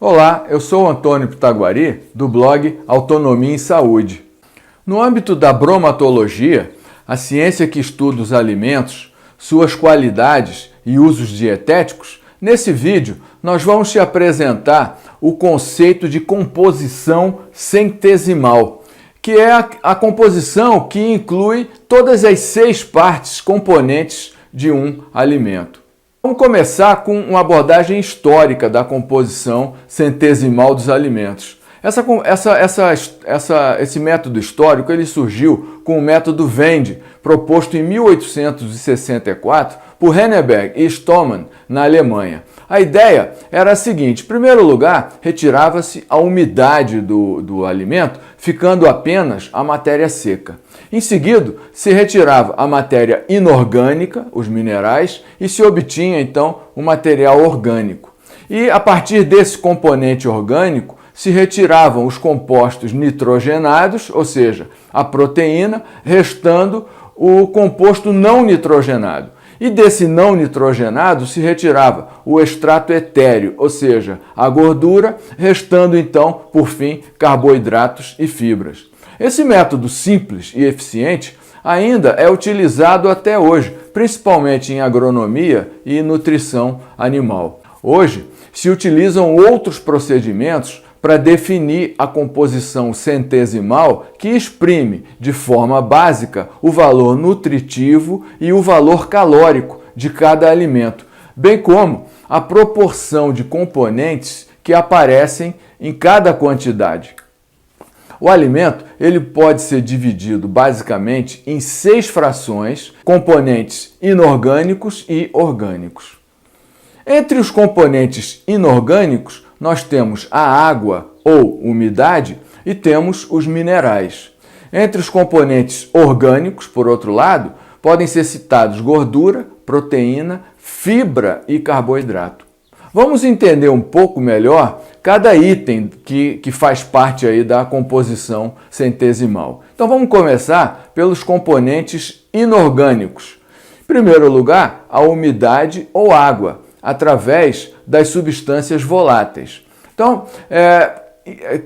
Olá, eu sou o Antônio Pitaguari, do blog Autonomia em Saúde. No âmbito da bromatologia, a ciência que estuda os alimentos, suas qualidades e usos dietéticos, nesse vídeo nós vamos te apresentar o conceito de composição centesimal, que é a composição que inclui todas as 6 partes componentes de um alimento. Vamos começar com uma abordagem histórica da composição centesimal dos alimentos. Esse método histórico ele surgiu com o método Vende, proposto em 1864 por Henneberg e Stollmann, na Alemanha. A ideia era a seguinte: em primeiro lugar, retirava-se a umidade do alimento, ficando apenas a matéria seca. Em seguida, se retirava a matéria inorgânica, os minerais, e se obtinha, então, o material orgânico. E, a partir desse componente orgânico, se retiravam os compostos nitrogenados, ou seja, a proteína, restando o composto não nitrogenado. E desse não nitrogenado se retirava o extrato etéreo, ou seja, a gordura, restando então, por fim, carboidratos e fibras. Esse método simples e eficiente ainda é utilizado até hoje, principalmente em agronomia e nutrição animal. Hoje, se utilizam outros procedimentos para definir a composição centesimal que exprime de forma básica o valor nutritivo e o valor calórico de cada alimento, bem como a proporção de componentes que aparecem em cada quantidade. O alimento ele pode ser dividido basicamente em 6 frações, componentes inorgânicos e orgânicos. Entre os componentes inorgânicos, nós temos a água ou umidade e temos os minerais. Entre os componentes orgânicos, por outro lado, podem ser citados gordura, proteína, fibra e carboidrato. Vamos entender um pouco melhor cada item que faz parte aí da composição centesimal. Então vamos começar pelos componentes inorgânicos. Em primeiro lugar, a umidade ou água, através das substâncias voláteis. Então,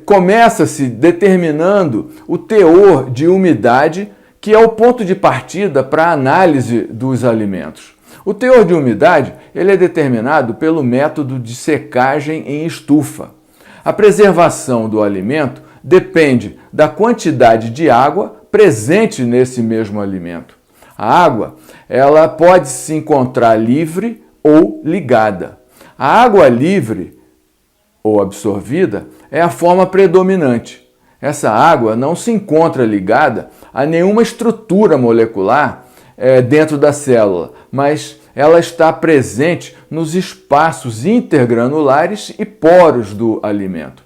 começa-se determinando o teor de umidade, que é o ponto de partida para a análise dos alimentos. O teor de umidade ele é determinado pelo método de secagem em estufa. A preservação do alimento depende da quantidade de água presente nesse mesmo alimento. A água ela pode se encontrar livre ou ligada. A água livre ou absorvida é a forma predominante. Essa água não se encontra ligada a nenhuma estrutura molecular dentro da célula, mas ela está presente nos espaços intergranulares e poros do alimento.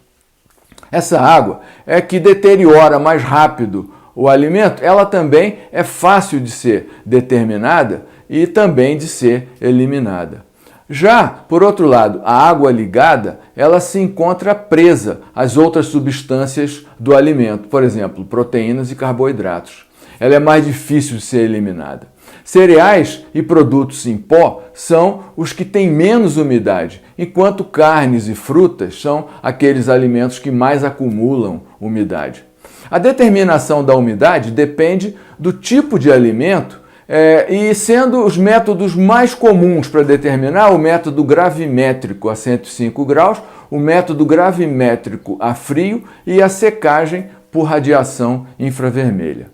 Essa água é que deteriora mais rápido o alimento, ela também é fácil de ser determinada e também de ser eliminada. Já, por outro lado, a água ligada, ela se encontra presa às outras substâncias do alimento, por exemplo, proteínas e carboidratos. Ela é mais difícil de ser eliminada. Cereais e produtos em pó são os que têm menos umidade, enquanto carnes e frutas são aqueles alimentos que mais acumulam umidade. A determinação da umidade depende do tipo de alimento e sendo os métodos mais comuns para determinar o método gravimétrico a 105 graus, o método gravimétrico a frio e a secagem por radiação infravermelha.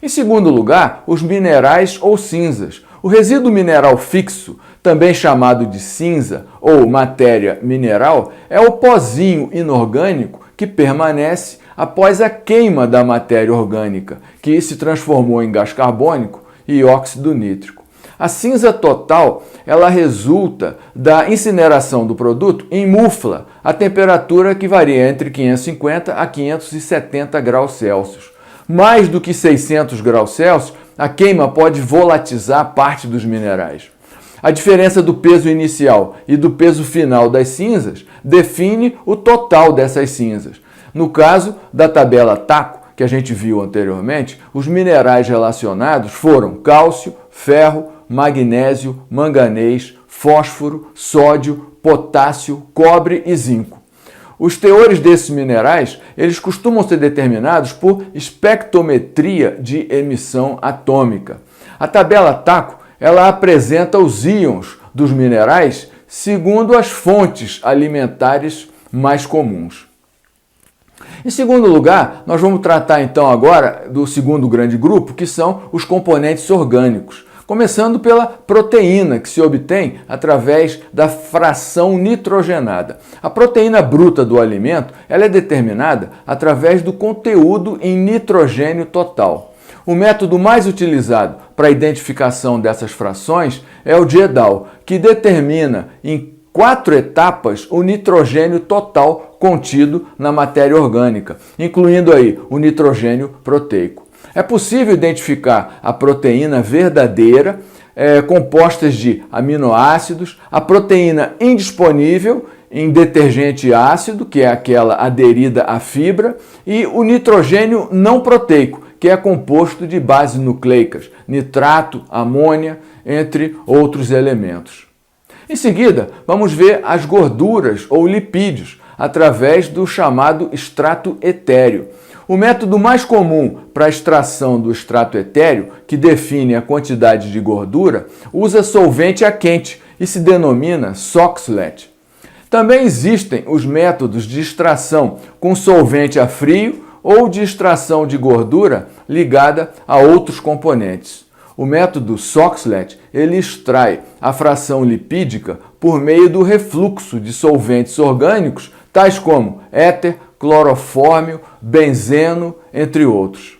Em segundo lugar, os minerais ou cinzas. O resíduo mineral fixo, também chamado de cinza ou matéria mineral, é o pozinho inorgânico que permanece após a queima da matéria orgânica, que se transformou em gás carbônico e óxido nítrico. A cinza total, ela resulta da incineração do produto em mufla, a temperatura que varia entre 550 a 570 graus Celsius. Mais do que 600 graus Celsius, a queima pode volatizar parte dos minerais. A diferença do peso inicial e do peso final das cinzas define o total dessas cinzas. No caso da tabela TACO, que a gente viu anteriormente, os minerais relacionados foram cálcio, ferro, magnésio, manganês, fósforo, sódio, potássio, cobre e zinco. Os teores desses minerais, eles costumam ser determinados por espectrometria de emissão atômica. A tabela TACO, ela apresenta os íons dos minerais segundo as fontes alimentares mais comuns. Em segundo lugar, nós vamos tratar então agora do segundo grande grupo, que são os componentes orgânicos. Começando pela proteína, que se obtém através da fração nitrogenada. A proteína bruta do alimento ela é determinada através do conteúdo em nitrogênio total. O método mais utilizado para a identificação dessas frações é o de Edal, que determina em 4 etapas o nitrogênio total contido na matéria orgânica, incluindo aí o nitrogênio proteico. É possível identificar a proteína verdadeira, compostas de aminoácidos, a proteína indisponível em detergente ácido, que é aquela aderida à fibra, e o nitrogênio não proteico, que é composto de bases nucleicas, nitrato, amônia, entre outros elementos. Em seguida, vamos ver as gorduras ou lipídios, através do chamado extrato etéreo. O método mais comum para a extração do extrato etéreo, que define a quantidade de gordura, usa solvente a quente e se denomina Soxhlet. Também existem os métodos de extração com solvente a frio ou de extração de gordura ligada a outros componentes. O método Soxhlet, ele extrai a fração lipídica por meio do refluxo de solventes orgânicos, tais como éter, clorofórmio, benzeno, entre outros.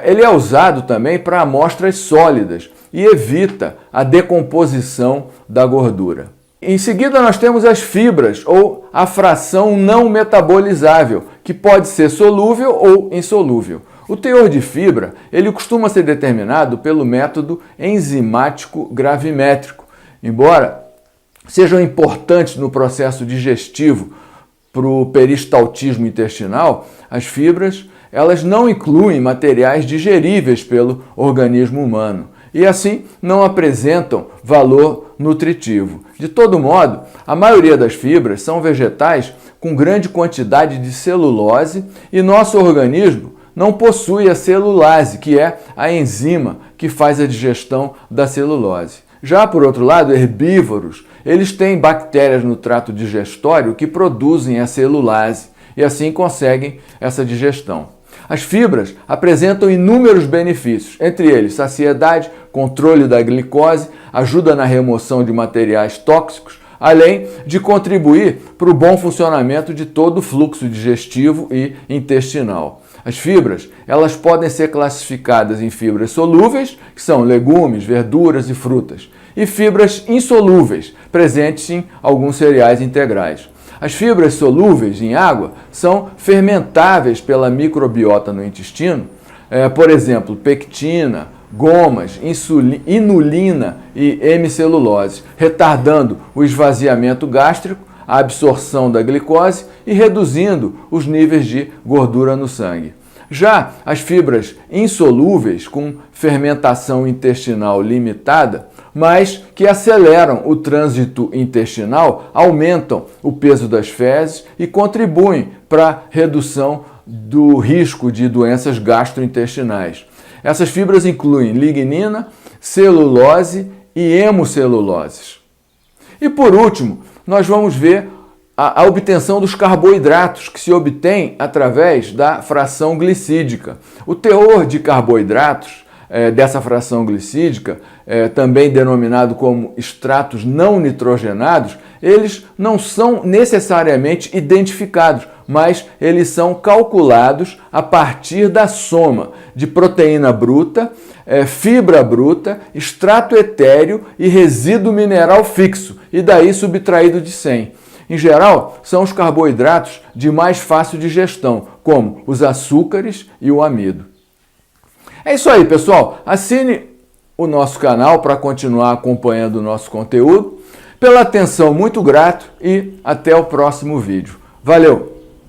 Ele é usado também para amostras sólidas e evita a decomposição da gordura. Em seguida, nós temos as fibras, ou a fração não metabolizável, que pode ser solúvel ou insolúvel. O teor de fibra ele costuma ser determinado pelo método enzimático gravimétrico. Embora sejam importantes no processo digestivo para o peristaltismo intestinal, as fibras elas não incluem materiais digeríveis pelo organismo humano e assim não apresentam valor nutritivo. De todo modo, a maioria das fibras são vegetais com grande quantidade de celulose e nosso organismo não possui a celulase, que é a enzima que faz a digestão da celulose. Já, por outro lado, herbívoros, eles têm bactérias no trato digestório que produzem a celulase e assim conseguem essa digestão. As fibras apresentam inúmeros benefícios, entre eles saciedade, controle da glicose, ajuda na remoção de materiais tóxicos, além de contribuir para o bom funcionamento de todo o fluxo digestivo e intestinal. As fibras, elas podem ser classificadas em fibras solúveis, que são legumes, verduras e frutas, e fibras insolúveis, presentes em alguns cereais integrais. As fibras solúveis em água são fermentáveis pela microbiota no intestino, por exemplo, pectina, gomas, inulina e hemicelulose, retardando o esvaziamento gástrico, a absorção da glicose e reduzindo os níveis de gordura no sangue. Já as fibras insolúveis, com fermentação intestinal limitada, mas que aceleram o trânsito intestinal, aumentam o peso das fezes e contribuem para a redução do risco de doenças gastrointestinais. Essas fibras incluem lignina, celulose e hemoceluloses. E por último, nós vamos ver a obtenção dos carboidratos, que se obtém através da fração glicídica. O teor de carboidratos dessa fração glicídica, também denominado como extratos não nitrogenados, eles não são necessariamente identificados, mas eles são calculados a partir da soma de proteína bruta, fibra bruta, extrato etéreo e resíduo mineral fixo, e daí subtraído de 100. Em geral, são os carboidratos de mais fácil digestão, como os açúcares e o amido. É isso aí, pessoal. Assine o nosso canal para continuar acompanhando o nosso conteúdo. Pela atenção, muito grato e até o próximo vídeo. Valeu!